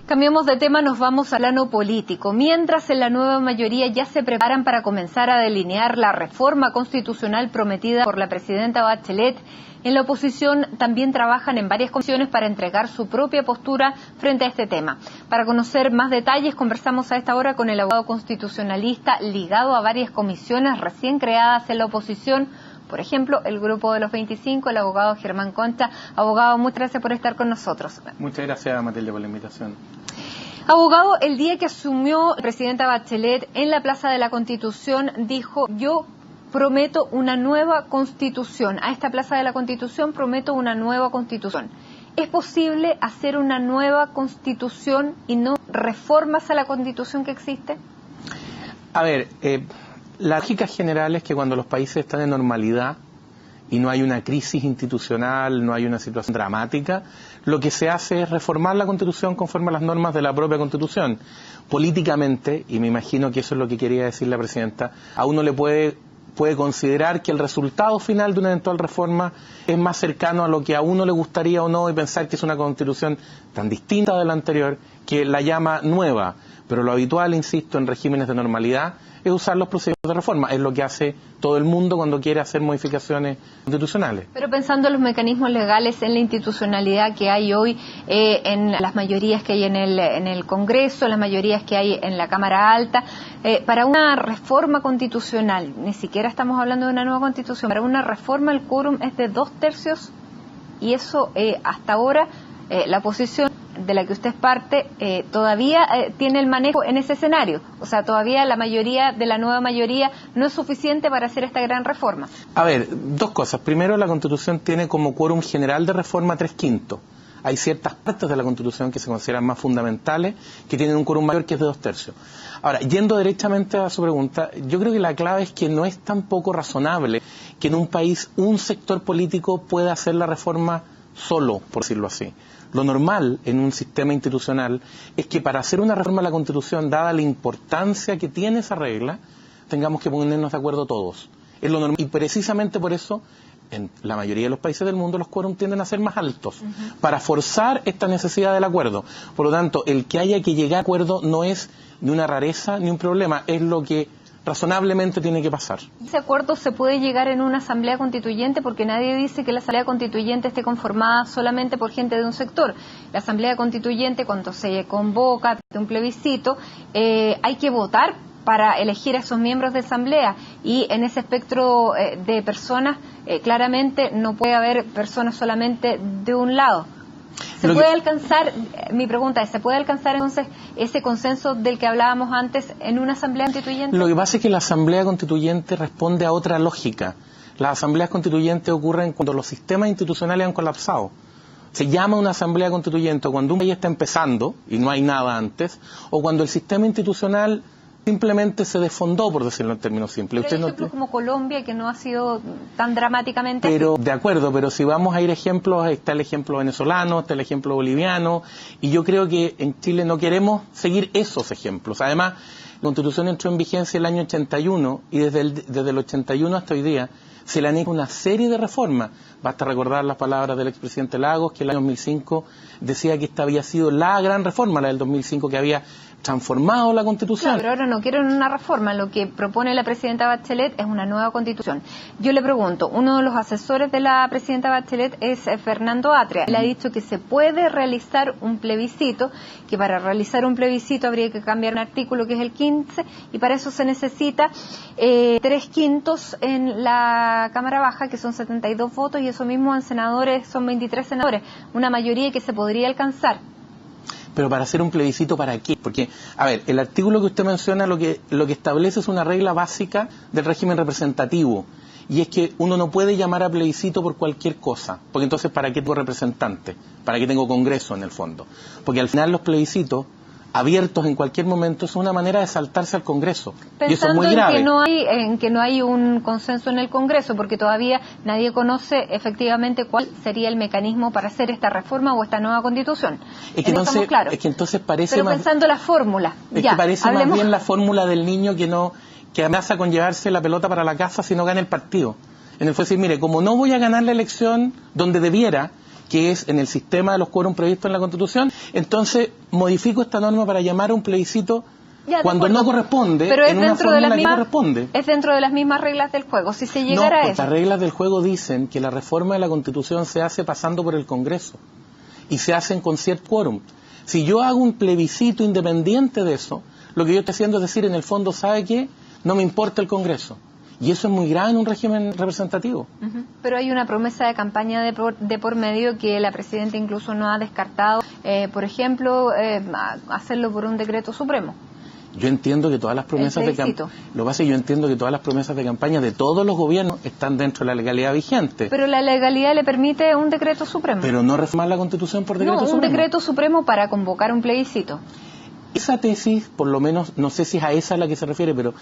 Cambiamos de tema, nos vamos al plano político. Mientras en la nueva mayoría ya se preparan para comenzar a delinear la reforma constitucional prometida por la presidenta Bachelet, en la oposición también trabajan en varias comisiones para entregar su propia postura frente a este tema. Para conocer más detalles, conversamos a esta hora con el abogado constitucionalista ligado a varias comisiones recién creadas en la oposición. Por ejemplo, el Grupo de los 25, el abogado Germán Concha. Abogado, muchas gracias por estar con nosotros. Muchas gracias, Matilde, por la invitación. Abogado, el día que asumió la presidenta Bachelet en la Plaza de la Constitución, dijo: yo prometo una nueva Constitución. A esta Plaza de la Constitución prometo una nueva Constitución. ¿Es posible hacer una nueva Constitución y no reformas a la Constitución que existe? A ver, la lógica general es que cuando los países están en normalidad y no hay una crisis institucional, no hay una situación dramática, lo que se hace es reformar la Constitución conforme a las normas de la propia Constitución. Políticamente, y me imagino que eso es lo que quería decir la presidenta, a uno le puede considerar que el resultado final de una eventual reforma es más cercano a lo que a uno le gustaría o no, y pensar que es una Constitución tan distinta de la anterior que la llama nueva. Pero lo habitual, insisto, en regímenes de normalidad es usar los procedimientos de reforma. Es lo que hace todo el mundo cuando quiere hacer modificaciones constitucionales. Pero pensando en los mecanismos legales, en la institucionalidad que hay hoy, en las mayorías que hay en el Congreso, las mayorías que hay en la Cámara Alta, para una reforma constitucional, ni siquiera estamos hablando de una nueva Constitución, para una reforma el quórum es de 2/3 y eso hasta ahora la oposición de la que usted es parte todavía tiene el manejo en ese escenario. O sea, todavía la mayoría de la nueva mayoría no es suficiente para hacer esta gran reforma. A ver, dos cosas. Primero, la Constitución tiene como quórum general de reforma 3/5. Hay ciertas partes de la Constitución que se consideran más fundamentales, que tienen un quórum mayor que es de 2/3. Ahora, yendo derechamente a su pregunta, yo creo que la clave es que no es tampoco razonable que en un país un sector político pueda hacer la reforma solo, por decirlo así. Lo normal en un sistema institucional es que para hacer una reforma a la Constitución, dada la importancia que tiene esa regla, tengamos que ponernos de acuerdo todos. Es lo normal. Y precisamente por eso, en la mayoría de los países del mundo, los quórums tienden a ser más altos, para forzar esta necesidad del acuerdo. Por lo tanto, el que haya que llegar a acuerdo no es ni una rareza ni un problema, es lo que razonablemente tiene que pasar. ¿Ese acuerdo se puede llegar en una asamblea constituyente? Porque nadie dice que la asamblea constituyente esté conformada solamente por gente de un sector. La asamblea constituyente, cuando se convoca de un plebiscito, hay que votar para elegir a esos miembros de asamblea, y en ese espectro de personas claramente no puede haber personas solamente de un lado. ¿Se puede alcanzar, mi pregunta es, ¿se puede alcanzar entonces ese consenso del que hablábamos antes en una asamblea constituyente? Lo que pasa es que la asamblea constituyente responde a otra lógica. Las asambleas constituyentes ocurren cuando los sistemas institucionales han colapsado. Se llama una asamblea constituyente cuando un país está empezando y no hay nada antes, o cuando el sistema institucional simplemente se desfondó, por decirlo en términos simples. Pero hay ejemplos como Colombia, que no ha sido tan dramáticamente pero así. De acuerdo, pero si vamos a ir ejemplos, está el ejemplo venezolano, está el ejemplo boliviano, y yo creo que en Chile no queremos seguir esos ejemplos. Además, la Constitución entró en vigencia el año 81, y desde el 81 hasta hoy día se le han hecho una serie de reformas. Basta recordar las palabras del expresidente Lagos, que en el año 2005 decía que esta había sido la gran reforma, la del 2005, que había transformado la Constitución. Claro, pero ahora no quieren una reforma, lo que propone la presidenta Bachelet es una nueva Constitución. Yo le pregunto, uno de los asesores de la presidenta Bachelet es Fernando Atria. Él ha dicho que se puede realizar un plebiscito, que para realizar un plebiscito habría que cambiar un artículo que es el 15, y para eso se necesita 3/5 en la Cámara Baja, que son 72 votos, y eso mismo en senadores son 23 senadores, una mayoría que se podría alcanzar. Pero para hacer un plebiscito, ¿para qué? Porque, a ver, el artículo que usted menciona lo que establece es una regla básica del régimen representativo, y es que uno no puede llamar a plebiscito por cualquier cosa, porque entonces ¿para qué tengo representante? ¿Para qué tengo congreso en el fondo? Porque al final los plebiscitos abiertos en cualquier momento es una manera de saltarse al Congreso. Pensando, y eso es muy grave. En que no hay un consenso en el Congreso, porque todavía nadie conoce efectivamente cuál sería el mecanismo para hacer esta reforma o esta nueva Constitución. Es que entonces parece Pero más, pensando la fórmula. Es que parece más bien la fórmula del niño que amenaza con llevarse la pelota para la casa si no gana el partido. En el fondo decir, mire, como no voy a ganar la elección donde debiera, que es en el sistema de los quórum previstos en la Constitución, entonces modifico esta norma para llamar a un plebiscito cuando no corresponde, pero es en una fórmula que corresponde. Es dentro de las mismas reglas del juego. Si se llegara a eso. Las reglas del juego dicen que la reforma de la Constitución se hace pasando por el Congreso y se hacen con cierto quórum. Si yo hago un plebiscito independiente de eso, lo que yo estoy haciendo es decir, en el fondo, ¿sabe qué? No me importa el Congreso. Y eso es muy grave en un régimen representativo. Pero hay una promesa de campaña de por medio que la Presidenta incluso no ha descartado, por ejemplo, hacerlo por un decreto supremo. Yo entiendo que todas las promesas de campaña, lo que pasa es que yo entiendo que todas las promesas de campaña de todos los gobiernos están dentro de la legalidad vigente. Pero la legalidad le permite un decreto supremo. Pero no reformar la Constitución por decreto supremo. No, un decreto supremo para convocar un plebiscito. Esa tesis, por lo menos, no sé si es a esa a la que se refiere, pero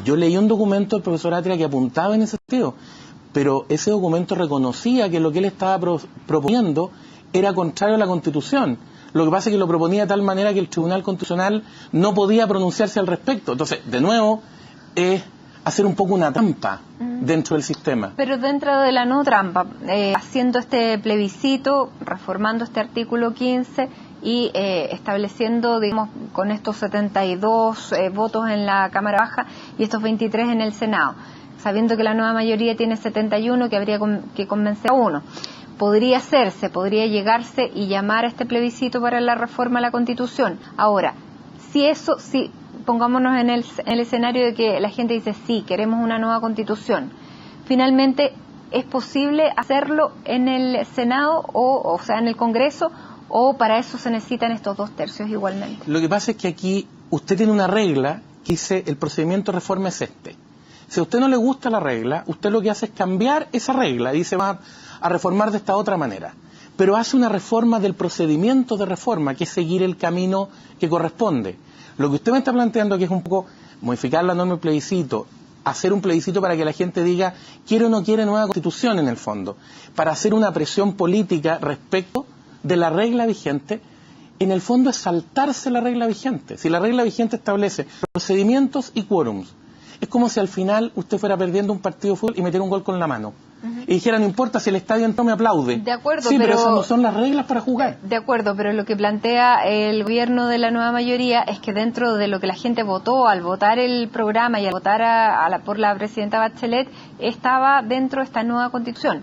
yo leí un documento del profesor Atria que apuntaba en ese sentido, pero ese documento reconocía que lo que él estaba proponiendo era contrario a la Constitución. Lo que pasa es que lo proponía de tal manera que el Tribunal Constitucional no podía pronunciarse al respecto. Entonces, de nuevo, es hacer un poco una trampa dentro del sistema. Pero dentro de la no trampa, haciendo este plebiscito, reformando este artículo 15... y estableciendo, digamos, con estos 72 votos en la Cámara Baja y estos 23 en el Senado, sabiendo que la nueva mayoría tiene 71, que habría que convencer a uno. Podría hacerse, podría llegarse y llamar a este plebiscito para la reforma a la Constitución. Ahora, si pongámonos en el escenario de que la gente dice, sí, queremos una nueva Constitución, finalmente, ¿es posible hacerlo en el Senado o sea, en el Congreso? ¿O para eso se necesitan estos 2/3 igualmente? Lo que pasa es que aquí usted tiene una regla que dice el procedimiento de reforma es este. Si a usted no le gusta la regla, usted lo que hace es cambiar esa regla. Dice, va a reformar de esta otra manera. Pero hace una reforma del procedimiento de reforma, que es seguir el camino que corresponde. Lo que usted me está planteando aquí es un poco modificar la norma del plebiscito, hacer un plebiscito para que la gente diga, quiere o no quiere nueva Constitución en el fondo, para hacer una presión política respecto de la regla vigente. En el fondo es saltarse la regla vigente. Si la regla vigente establece procedimientos y quórums, es como si al final usted fuera perdiendo un partido de fútbol y metiera un gol con la mano. Y dijera, no importa si el estadio entró, me aplaude. De acuerdo, sí, pero esas no son las reglas para jugar. De acuerdo, pero lo que plantea el gobierno de la nueva mayoría es que dentro de lo que la gente votó al votar el programa y al votar por la presidenta Bachelet, estaba dentro de esta nueva Constitución.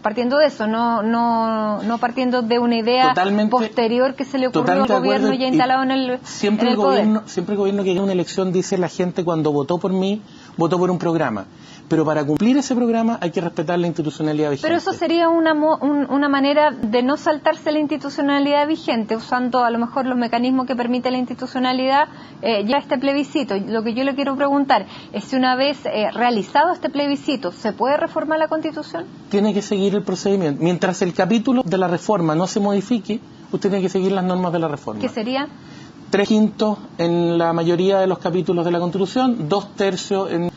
Partiendo de eso, no partiendo de una idea posterior que se le ocurrió al gobierno ya instalado en el poder. Siempre el gobierno que gana una elección dice, la gente cuando votó por mí, votó por un programa. Pero para cumplir ese programa hay que respetar la institucionalidad vigente. Pero eso sería una manera de no saltarse la institucionalidad vigente, usando a lo mejor los mecanismos que permite la institucionalidad, ya este plebiscito. Lo que yo le quiero preguntar es si una vez realizado este plebiscito, ¿se puede reformar la Constitución? Tiene que seguir el procedimiento. Mientras el capítulo de la reforma no se modifique, usted tiene que seguir las normas de la reforma. ¿Qué sería? 3/5 en la mayoría de los capítulos de la Constitución, 2/3 en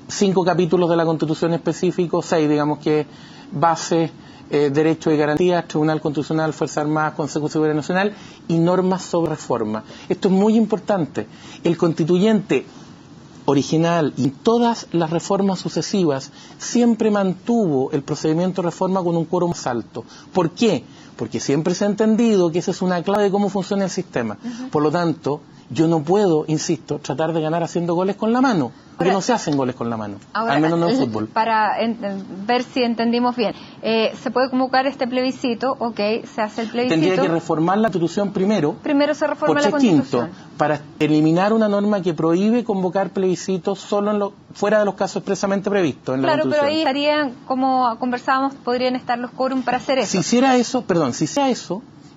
5 capítulos de la Constitución específicos, 6, digamos, que base, derechos y garantías, Tribunal Constitucional, Fuerzas Armadas, Consejo de Seguridad Nacional y normas sobre reforma. Esto es muy importante. El constituyente original y todas las reformas sucesivas siempre mantuvo el procedimiento de reforma con un quórum más alto. ¿Por qué? Porque siempre se ha entendido que esa es una clave de cómo funciona el sistema. Por lo tanto, yo no puedo, insisto, tratar de ganar haciendo goles con la mano, porque no se hacen goles con la mano, al menos no en fútbol. Para ver si entendimos bien, se puede convocar este plebiscito, se hace el plebiscito. Tendría que reformar la Constitución primero. Primero se reforma la Constitución. Para eliminar una norma que prohíbe convocar plebiscitos solo fuera de los casos expresamente previstos en la Constitución. Claro, pero ahí estarían, como conversábamos, podrían estar los quórum para hacer eso. Si hiciera eso,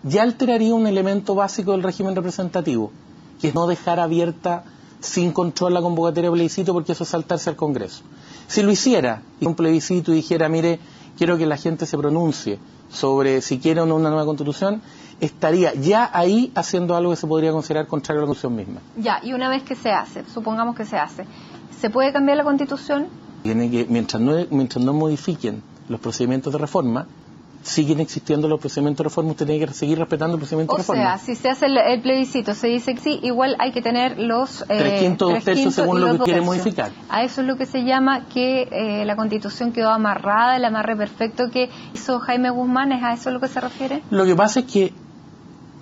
ya alteraría un elemento básico del régimen representativo, que es no dejar abierta sin control la convocatoria de plebiscito, porque eso es saltarse al Congreso. Si lo hiciera, un plebiscito y dijera, mire, quiero que la gente se pronuncie sobre si quiere o no una nueva Constitución, estaría ya ahí haciendo algo que se podría considerar contrario a la Constitución misma. Ya, y una vez que se hace, supongamos que se hace, ¿se puede cambiar la Constitución? Tiene que, mientras no modifiquen los procedimientos de reforma, siguen existiendo los procedimientos de reforma, usted tiene que seguir respetando el procedimiento de reforma. O sea, si se hace el plebiscito, se dice que sí, igual hay que tener los 3/5, 2/3 según lo que quiere modificar. A eso es lo que se llama que la Constitución quedó amarrada, el amarre perfecto que hizo Jaime Guzmán, ¿es a eso lo que se refiere? Lo que pasa es que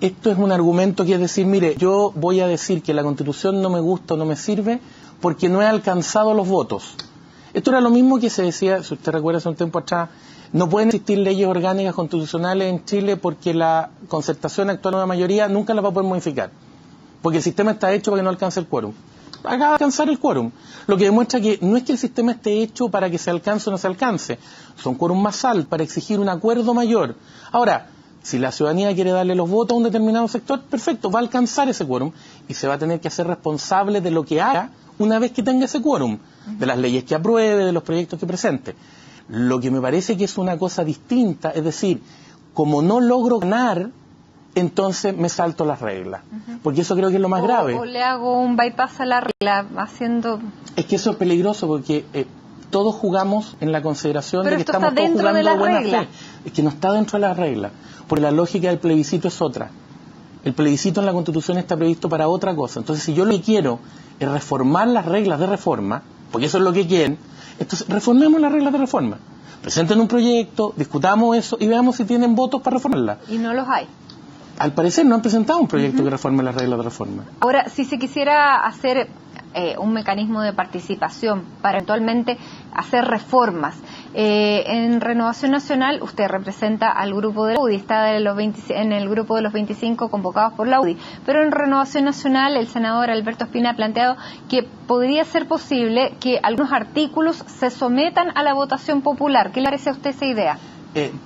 esto es un argumento que es decir, mire, yo voy a decir que la Constitución no me gusta o no me sirve porque no he alcanzado los votos. Esto era lo mismo que se decía, si usted recuerda hace un tiempo atrás, no pueden existir leyes orgánicas constitucionales en Chile porque la concertación actual de una mayoría nunca la va a poder modificar. Porque el sistema está hecho para que no alcance el quórum. Acaba de alcanzar el quórum. Lo que demuestra que no es que el sistema esté hecho para que se alcance o no se alcance. Son quórum más altos para exigir un acuerdo mayor. Ahora, si la ciudadanía quiere darle los votos a un determinado sector, perfecto, va a alcanzar ese quórum y se va a tener que hacer responsable de lo que haga una vez que tenga ese quórum, de las leyes que apruebe, de los proyectos que presente. Lo que me parece que es una cosa distinta, es decir, como no logro ganar, entonces me salto las reglas. Porque eso creo que es lo más grave. O le hago un bypass a la regla, haciendo... Es que eso es peligroso porque todos jugamos en la consideración pero de que estamos todos jugando de buena fe. Es que no está dentro de las reglas. Porque la lógica del plebiscito es otra. El plebiscito en la Constitución está previsto para otra cosa. Entonces, si yo lo que quiero es reformar las reglas de reforma, porque eso es lo que quieren, entonces reformemos las reglas de reforma. Presenten un proyecto, discutamos eso y veamos si tienen votos para reformarla. Y no los hay. Al parecer no han presentado un proyecto que reforme las reglas de reforma. Ahora, si se quisiera hacer un mecanismo de participación para eventualmente hacer reformas, en Renovación Nacional usted representa al grupo de la UDI, está en el grupo de los 25 convocados por la UDI, pero en Renovación Nacional el senador Alberto Espina ha planteado que podría ser posible que algunos artículos se sometan a la votación popular. ¿Qué le parece a usted esa idea?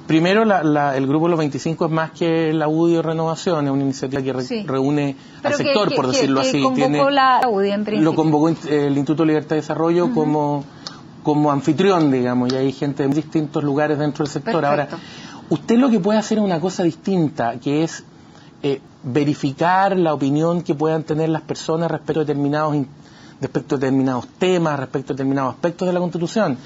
Primero, el grupo de los 25 es más que la UDI o Renovación, es una iniciativa que reúne al sector, por decirlo así. Convocó la UDI en principio. Lo convocó el Instituto de Libertad y Desarrollo como anfitrión, digamos, y hay gente de distintos lugares dentro del sector. Perfecto. Ahora, usted lo que puede hacer es una cosa distinta, que es verificar la opinión que puedan tener las personas respecto a determinados temas, respecto a determinados aspectos de la Constitución.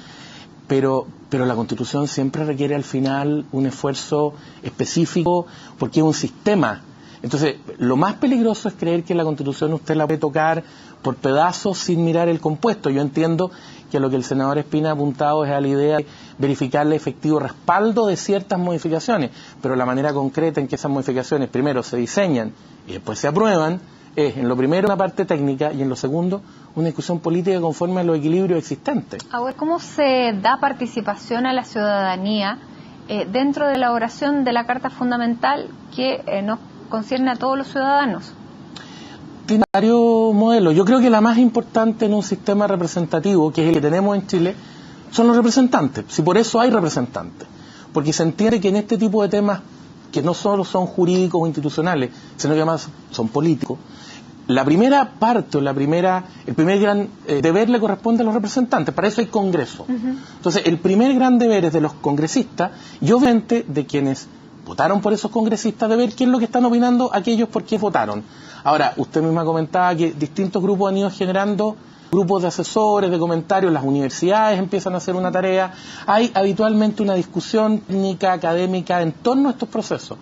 Pero la Constitución siempre requiere al final un esfuerzo específico porque es un sistema. Entonces, lo más peligroso es creer que la Constitución usted la puede tocar por pedazos sin mirar el compuesto. Yo entiendo que lo que el senador Espina ha apuntado es a la idea de verificar el efectivo respaldo de ciertas modificaciones, pero la manera concreta en que esas modificaciones primero se diseñan y después se aprueban es, en lo primero, una parte técnica y en lo segundo, una discusión política conforme a los equilibrios existentes. Ahora, ¿cómo se da participación a la ciudadanía dentro de la elaboración de la Carta Fundamental que nos concierne a todos los ciudadanos? Tiene varios modelos. Yo creo que la más importante en un sistema representativo, que es el que tenemos en Chile, son los representantes. Si por eso hay representantes. Porque se entiende que en este tipo de temas, que no solo son jurídicos o institucionales, sino que además son políticos, la primera parte o el primer gran deber le corresponde a los representantes. Para eso hay Congreso. Entonces, el primer gran deber es de los congresistas y obviamente de quienes votaron por esos congresistas, de ver qué es lo que están opinando aquellos por qué votaron. Ahora, usted misma comentaba que distintos grupos han ido generando grupos de asesores, de comentarios, las universidades empiezan a hacer una tarea. Hay habitualmente una discusión técnica, académica en torno a estos procesos.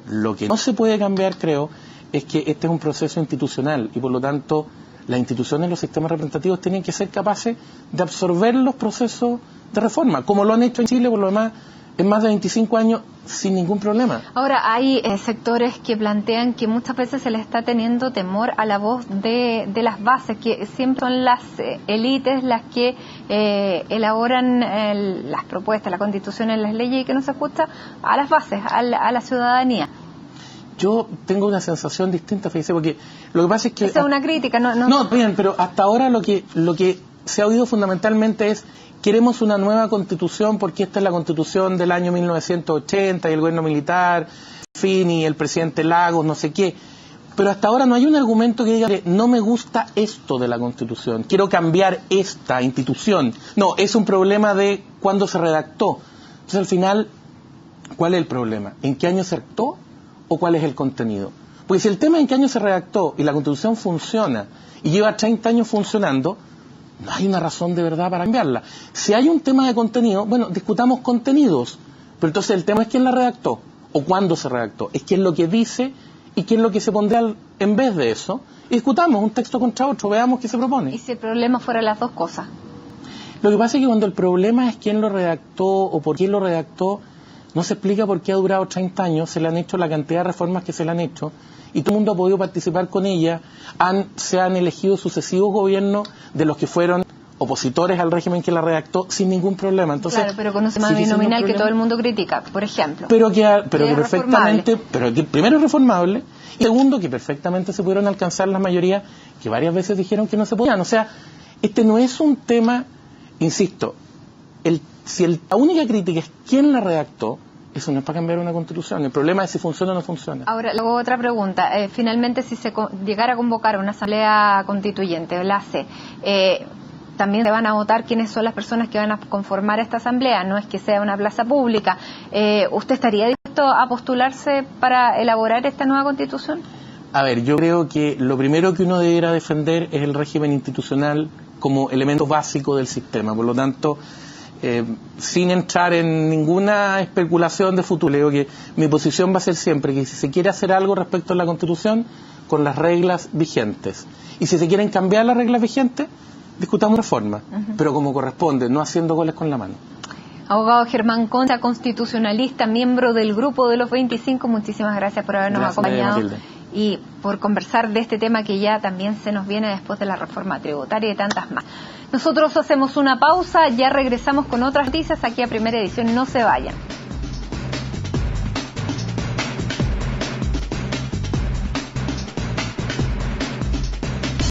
Lo que no se puede cambiar, creo, es que este es un proceso institucional y por lo tanto las instituciones, los sistemas representativos tienen que ser capaces de absorber los procesos de reforma, como lo han hecho en Chile por lo demás en más de 25 años sin ningún problema. Ahora, hay sectores que plantean que muchas veces se les está teniendo temor a la voz de las bases, que siempre son las élites las que elaboran las propuestas, la Constitución, las leyes y que no se escucha a las bases, a la ciudadanía. Yo tengo una sensación distinta, fíjese, porque lo que pasa es que... Esa es una crítica, No, bien, pero hasta ahora lo que se ha oído fundamentalmente es queremos una nueva Constitución porque esta es la Constitución del año 1980 y el gobierno militar, Fini, el presidente Lagos, no sé qué. Pero hasta ahora no hay un argumento que diga que no me gusta esto de la Constitución, quiero cambiar esta institución. No, es un problema de cuándo se redactó. Entonces, al final, ¿cuál es el problema? ¿En qué año se redactó? ¿O cuál es el contenido? Porque si el tema es en qué año se redactó y la Constitución funciona y lleva 30 años funcionando, no hay una razón de verdad para cambiarla. Si hay un tema de contenido, bueno, discutamos contenidos, Pero entonces el tema es quién la redactó o cuándo se redactó, es quién lo que dice y quién lo que se pondrá en vez de eso. Y discutamos un texto contra otro, veamos qué se propone. ¿Y si el problema fuera las dos cosas? Lo que pasa es que cuando el problema es quién lo redactó o por quién lo redactó, no se explica por qué ha durado 30 años, se le han hecho la cantidad de reformas que se le han hecho, y todo el mundo ha podido participar con ella, se han elegido sucesivos gobiernos de los que fueron opositores al régimen que la redactó sin ningún problema. Entonces, claro, pero con un sistema binominal que todo el mundo critica, por ejemplo. Pero que perfectamente, pero que primero es reformable, y segundo que perfectamente se pudieron alcanzar las mayorías que varias veces dijeron que no se podían. O sea, este no es un tema, insisto, la única crítica es quién la redactó, eso no es para cambiar una constitución, el problema es si funciona o no funciona. Ahora, luego otra pregunta, finalmente si se llegara a convocar una asamblea constituyente, la hace, también se van a votar quiénes son las personas que van a conformar esta asamblea, no es que sea una plaza pública. ¿Usted estaría dispuesto a postularse para elaborar esta nueva constitución? A ver, yo creo que lo primero que uno debiera defender es el régimen institucional como elemento básico del sistema, por lo tanto, sin entrar en ninguna especulación de futuro, le digo que mi posición va a ser siempre que si se quiere hacer algo respecto a la Constitución, con las reglas vigentes. Y si se quieren cambiar las reglas vigentes, discutamos reforma, pero como corresponde, no haciendo goles con la mano. Abogado Germán Concha, constitucionalista, miembro del Grupo de los 25, muchísimas gracias por habernos acompañado y por conversar de este tema que ya también se nos viene después de la reforma tributaria y tantas más. Nosotros hacemos una pausa, ya regresamos con otras noticias aquí a Primera Edición, no se vayan.